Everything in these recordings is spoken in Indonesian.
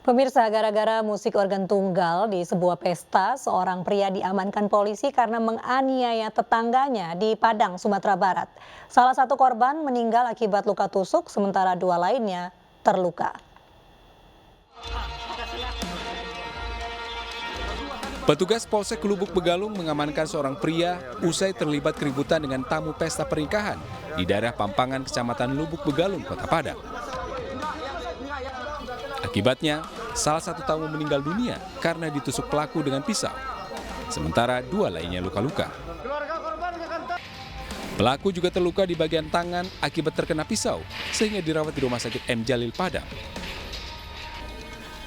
Pemirsa, gara-gara musik organ tunggal di sebuah pesta, seorang pria diamankan polisi karena menganiaya tetangganya di Padang, Sumatera Barat. Salah satu korban meninggal akibat luka tusuk, sementara dua lainnya terluka. Petugas Polsek Lubuk Begalung mengamankan seorang pria usai terlibat keributan dengan tamu pesta pernikahan di daerah Pampangan, Kecamatan Lubuk Begalung, Kota Padang. Akibatnya, salah satu tamu meninggal dunia karena ditusuk pelaku dengan pisau, sementara dua lainnya luka-luka. Pelaku juga terluka di bagian tangan akibat terkena pisau, sehingga dirawat di Rumah Sakit M. Jalil Padang.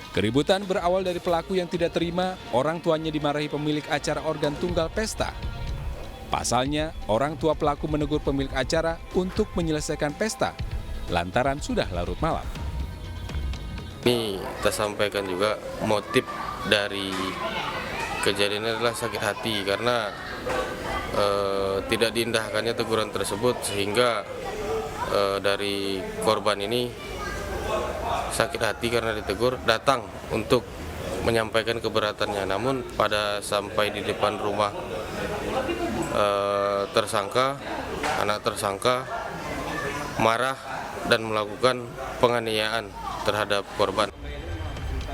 Keributan berawal dari pelaku yang tidak terima orang tuanya dimarahi pemilik acara organ tunggal pesta. Pasalnya, orang tua pelaku menegur pemilik acara untuk menyelesaikan pesta, lantaran sudah larut malam. Ini kita sampaikan juga motif dari kejadian ini adalah sakit hati karena tidak diindahkannya teguran tersebut sehingga dari korban ini sakit hati karena ditegur datang untuk menyampaikan keberatannya. Namun pada sampai di depan rumah tersangka, anak tersangka marah dan melakukan penganiayaan terhadap korban.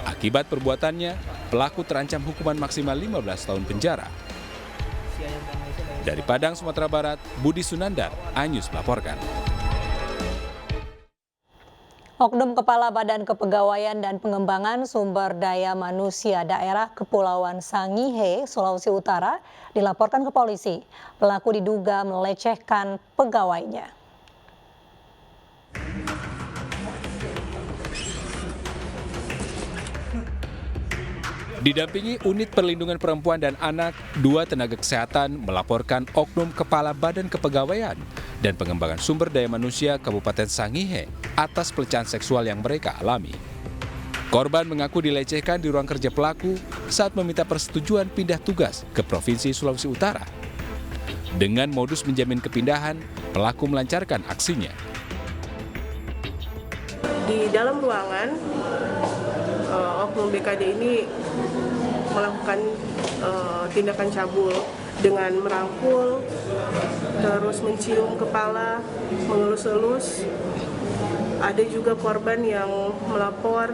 Akibat perbuatannya, pelaku terancam hukuman maksimal 15 tahun penjara. Dari Padang, Sumatera Barat, Budi Sunandar, iNews melaporkan. Oknum Kepala Badan Kepegawaian dan Pengembangan Sumber Daya Manusia Daerah Kepulauan Sangihe, Sulawesi Utara, dilaporkan ke polisi. Pelaku diduga melecehkan pegawainya. Didampingi Unit Perlindungan Perempuan dan Anak, dua tenaga kesehatan melaporkan oknum Kepala Badan Kepegawaian dan Pengembangan Sumber Daya Manusia Kabupaten Sangihe atas pelecehan seksual yang mereka alami. Korban mengaku dilecehkan di ruang kerja pelaku saat meminta persetujuan pindah tugas ke Provinsi Sulawesi Utara. Dengan modus menjamin kepindahan, pelaku melancarkan aksinya. Di dalam ruangan, oknum BKD ini melakukan tindakan cabul dengan merangkul, terus mencium kepala, mengelus-elus. Ada juga korban yang melapor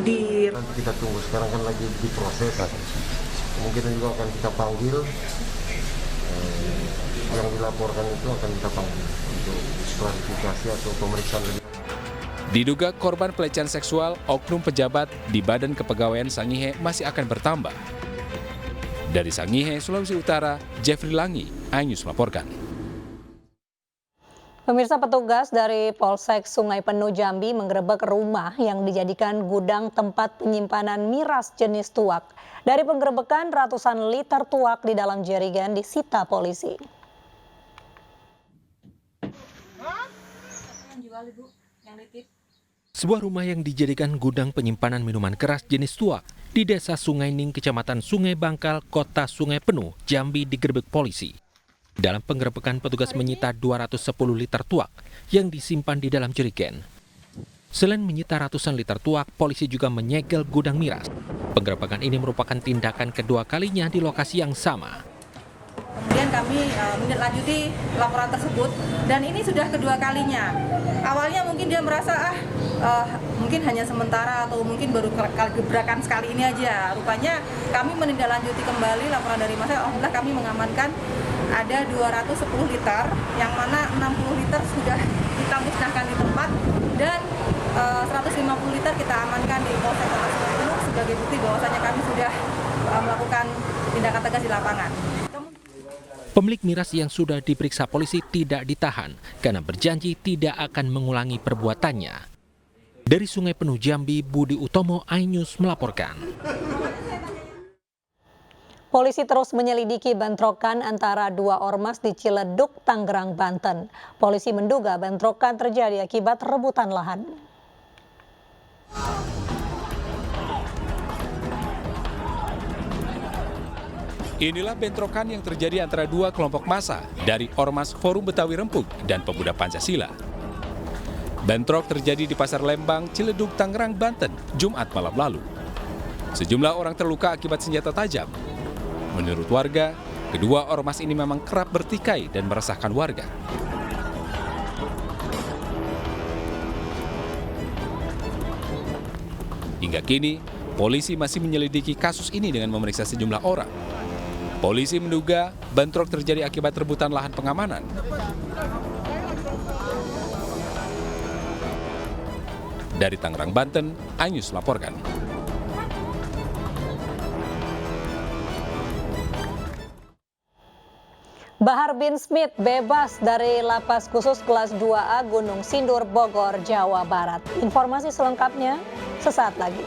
di... Kita tunggu, sekarang kan lagi diproses. Kemungkinan juga akan kita panggil, yang dilaporkan itu akan kita panggil untuk klarifikasi atau pemeriksaan lebih. Diduga korban pelecehan seksual, oknum pejabat di Badan Kepegawaian Sangihe masih akan bertambah. Dari Sangihe, Sulawesi Utara, Jeffrey Langi, iNews melaporkan. Pemirsa, petugas dari Polsek Sungai Penuh Jambi menggerebek rumah yang dijadikan gudang tempat penyimpanan miras jenis tuak. Dari penggerebekan, ratusan liter tuak di dalam jerigen disita polisi. Sebuah rumah yang dijadikan gudang penyimpanan minuman keras jenis tuak di Desa Sungai Ning, Kecamatan Sungai Bangkal, Kota Sungai Penuh, Jambi digerebek polisi. Dalam penggerebekan, petugas menyita 210 liter tuak yang disimpan di dalam jerigen. Selain menyita ratusan liter tuak, polisi juga menyegel gudang miras. Penggerebekan ini merupakan tindakan kedua kalinya di lokasi yang sama. Kemudian kami menindaklanjuti laporan tersebut dan ini sudah kedua kalinya. Awalnya mungkin dia merasa mungkin hanya sementara atau mungkin baru gebrakan sekali ini aja. Rupanya kami menindaklanjuti kembali laporan dari masa. Alhamdulillah kami mengamankan ada 210 liter yang mana 60 liter sudah kita musnahkan di tempat dan 150 liter kita amankan di Polsek Kota Sungai Penuh sebagai bukti bahwasanya kami sudah melakukan tindakan tegas di lapangan. Pemilik miras yang sudah diperiksa polisi tidak ditahan karena berjanji tidak akan mengulangi perbuatannya. Dari Sungai Penuh Jambi, Budi Utomo, iNews melaporkan. Polisi terus menyelidiki bentrokan antara dua ormas di Ciledug, Tangerang, Banten. Polisi menduga bentrokan terjadi akibat rebutan lahan. Inilah bentrokan yang terjadi antara dua kelompok massa dari Ormas Forum Betawi Rempuk dan Pemuda Pancasila. Bentrok terjadi di Pasar Lembang, Ciledug, Tangerang, Banten, Jumat malam lalu. Sejumlah orang terluka akibat senjata tajam. Menurut warga, kedua ormas ini memang kerap bertikai dan meresahkan warga. Hingga kini, polisi masih menyelidiki kasus ini dengan memeriksa sejumlah orang. Polisi menduga bentrok terjadi akibat rebutan lahan pengamanan. Dari Tangerang, Banten, iNews melaporkan. Bahar bin Smith bebas dari lapas khusus kelas 2A Gunung Sindur, Bogor, Jawa Barat. Informasi selengkapnya sesaat lagi.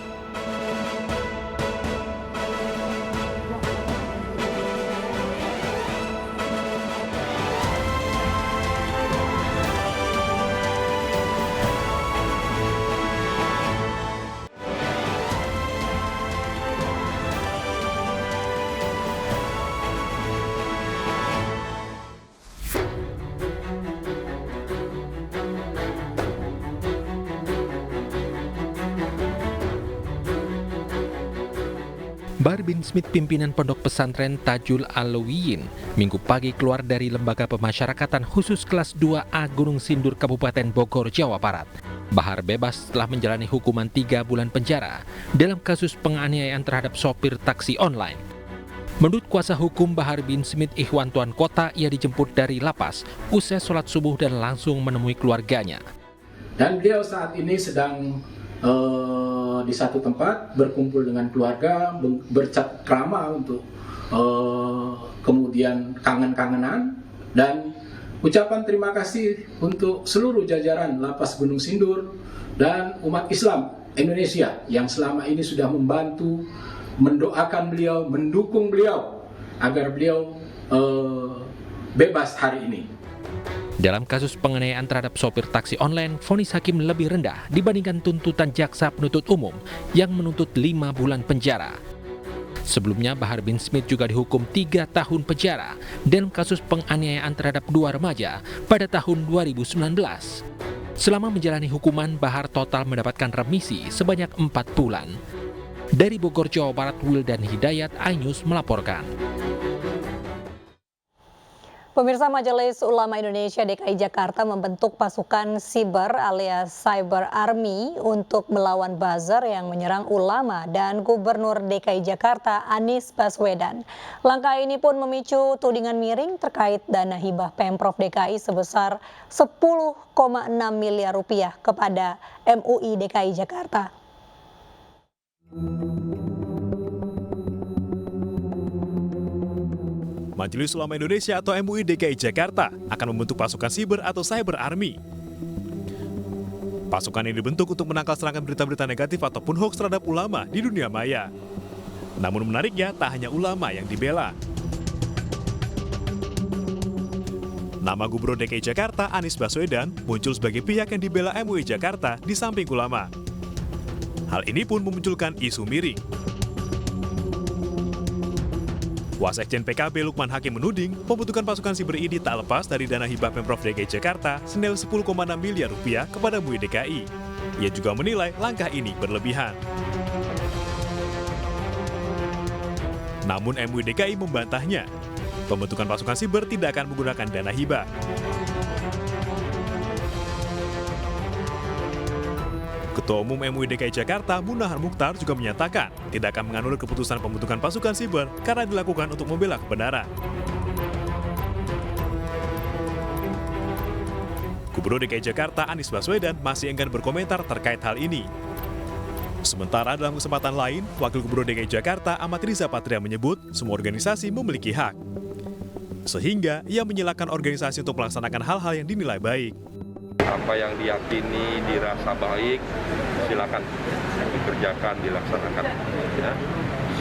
Bahar bin Smith, pimpinan pondok pesantren Tajul Alawiyin, Minggu pagi keluar dari Lembaga Pemasyarakatan Khusus Kelas 2A Gunung Sindur, Kabupaten Bogor, Jawa Barat. Bahar bebas setelah menjalani hukuman 3 bulan penjara dalam kasus penganiayaan terhadap sopir taksi online. Menurut kuasa hukum Bahar bin Smith, Ikhwan Tuan Kota, ia dijemput dari lapas usai sholat subuh dan langsung menemui keluarganya. Dan beliau saat ini sedang di satu tempat berkumpul dengan keluarga, bercengkrama untuk kemudian kangen-kangenan, dan ucapan terima kasih untuk seluruh jajaran Lapas Gunung Sindur dan umat Islam Indonesia yang selama ini sudah membantu, mendoakan beliau, mendukung beliau agar beliau bebas hari ini. Dalam kasus penganiayaan terhadap sopir taksi online, vonis hakim lebih rendah dibandingkan tuntutan jaksa penuntut umum yang menuntut 5 bulan penjara. Sebelumnya, Bahar bin Smith juga dihukum 3 tahun penjara dalam kasus penganiayaan terhadap 2 remaja pada tahun 2019. Selama menjalani hukuman, Bahar total mendapatkan remisi sebanyak 4 bulan. Dari Bogor, Jawa Barat, Wildan Hidayat, iNews melaporkan. Pemirsa, Majelis Ulama Indonesia DKI Jakarta membentuk pasukan siber alias Cyber Army untuk melawan buzzer yang menyerang ulama dan Gubernur DKI Jakarta Anies Baswedan. Langkah ini pun memicu tudingan miring terkait dana hibah Pemprov DKI sebesar 10,6 miliar rupiah kepada MUI DKI Jakarta. Majelis Ulama Indonesia atau MUI DKI Jakarta akan membentuk pasukan siber atau Cyber Army. Pasukan ini dibentuk untuk menangkal serangan berita-berita negatif ataupun hoax terhadap ulama di dunia maya. Namun menariknya, tak hanya ulama yang dibela. Nama Gubernur DKI Jakarta Anies Baswedan muncul sebagai pihak yang dibela MUI Jakarta di samping ulama. Hal ini pun memunculkan isu miring. Wasekjen PKB Lukman Hakim menuding pembentukan pasukan siber ini tak lepas dari dana hibah Pemprov DKI Jakarta senilai 10,6 miliar rupiah kepada MUI DKI. Ia juga menilai langkah ini berlebihan. Namun MUI DKI membantahnya. Pembentukan pasukan siber tidak akan menggunakan dana hibah. Ketua Umum MUI DKI Jakarta, Munahar Mukhtar, juga menyatakan tidak akan menganulir keputusan pembentukan pasukan siber karena dilakukan untuk membela kebenaran. Gubernur DKI Jakarta Anies Baswedan masih enggan berkomentar terkait hal ini. Sementara dalam kesempatan lain, Wakil Gubernur DKI Jakarta Ahmad Riza Patria menyebut semua organisasi memiliki hak. Sehingga ia menyilakan organisasi untuk melaksanakan hal-hal yang dinilai baik. Apa yang diyakini, dirasa baik, silakan dikerjakan, dilaksanakan. Ya.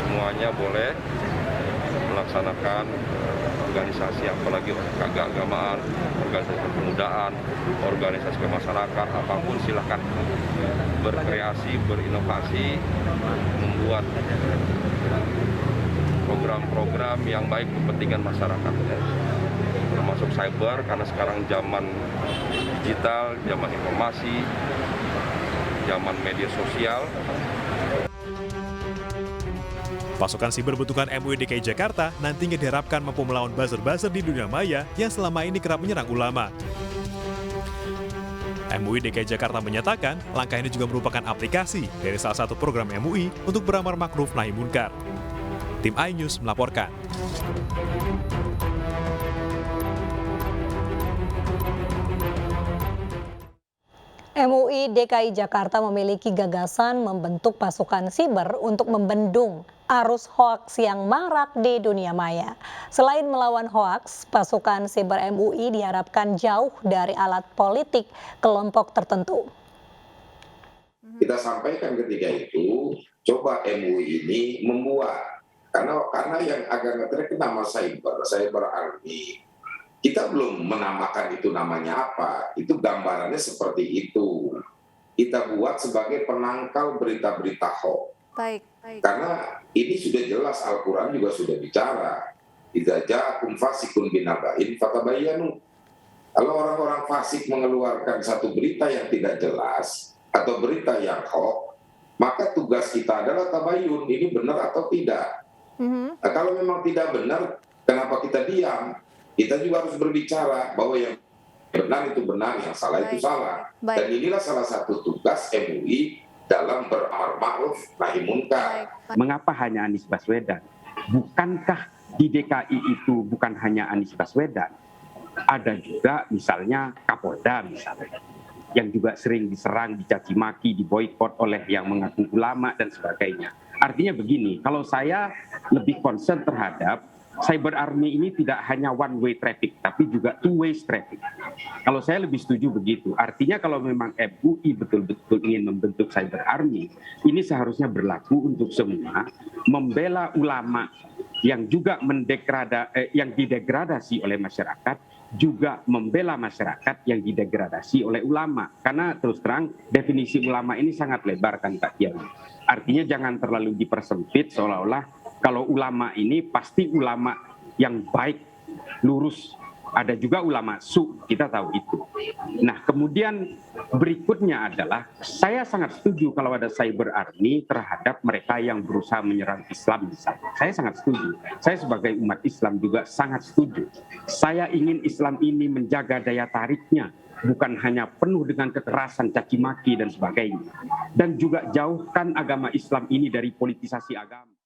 Semuanya boleh melaksanakan organisasi, apalagi keagamaan, organisasi kepemudaan, organisasi kemasyarakat, apapun silakan berkreasi, berinovasi, membuat program-program yang baik kepentingan masyarakat. Ya. termasuk cyber, karena sekarang zaman digital, zaman informasi, zaman media sosial. Pasukan siber bentukan MUI DKI Jakarta nantinya diharapkan mampu melawan buzzer-buzzer di dunia maya yang selama ini kerap menyerang ulama. MUI DKI Jakarta menyatakan langkah ini juga merupakan aplikasi dari salah satu program MUI untuk beramar makruf nahi munkar. Tim iNews melaporkan. MUI DKI Jakarta memiliki gagasan membentuk pasukan siber untuk membendung arus hoaks yang marak di dunia maya. Selain melawan hoaks, pasukan siber MUI diharapkan jauh dari alat politik kelompok tertentu. Kita sampaikan ketika itu, coba MUI ini membuat, karena yang agak ngetrek nama cyber army. Kita belum menamakan itu namanya apa, itu gambarannya seperti itu. Kita buat sebagai penangkal berita-berita hoax. Baik. Karena ini sudah jelas, Al-Quran juga sudah bicara. Idza ja'akum fasikun binaba'in fatabayyanu. Kalau orang-orang fasik mengeluarkan satu berita yang tidak jelas, atau berita yang hoax, maka tugas kita adalah tabayyun, ini benar atau tidak. Nah, kalau memang tidak benar, kenapa kita diam? Kita juga harus berbicara bahwa yang benar itu benar, yang salah itu salah. Dan inilah salah satu tugas MUI dalam beramar ma'ruf nahi munkar. Mengapa hanya Anies Baswedan? Bukankah di DKI itu bukan hanya Anies Baswedan? Ada juga misalnya Kapolda misalnya, yang juga sering diserang, dicaci maki, diboikot oleh yang mengaku ulama dan sebagainya. Artinya begini, kalau saya lebih concern terhadap cyber army ini tidak hanya one way traffic, tapi juga two way traffic. Kalau saya lebih setuju begitu. Artinya kalau memang MUI betul-betul ingin membentuk cyber army, ini seharusnya berlaku untuk semua, membela ulama yang juga yang didegradasi oleh masyarakat, juga membela masyarakat yang didegradasi oleh ulama. Karena terus terang definisi ulama ini sangat lebar kan Pak Kiai. Artinya jangan terlalu dipersempit seolah-olah kalau ulama ini pasti ulama yang baik, lurus. Ada juga ulama su, kita tahu itu. Nah, kemudian berikutnya adalah saya sangat setuju kalau ada cyber army terhadap mereka yang berusaha menyerang Islam misalnya. Saya sangat setuju. Saya sebagai umat Islam juga sangat setuju. Saya ingin Islam ini menjaga daya tariknya, bukan hanya penuh dengan kekerasan, caci maki dan sebagainya. Dan juga jauhkan agama Islam ini dari politisasi agama.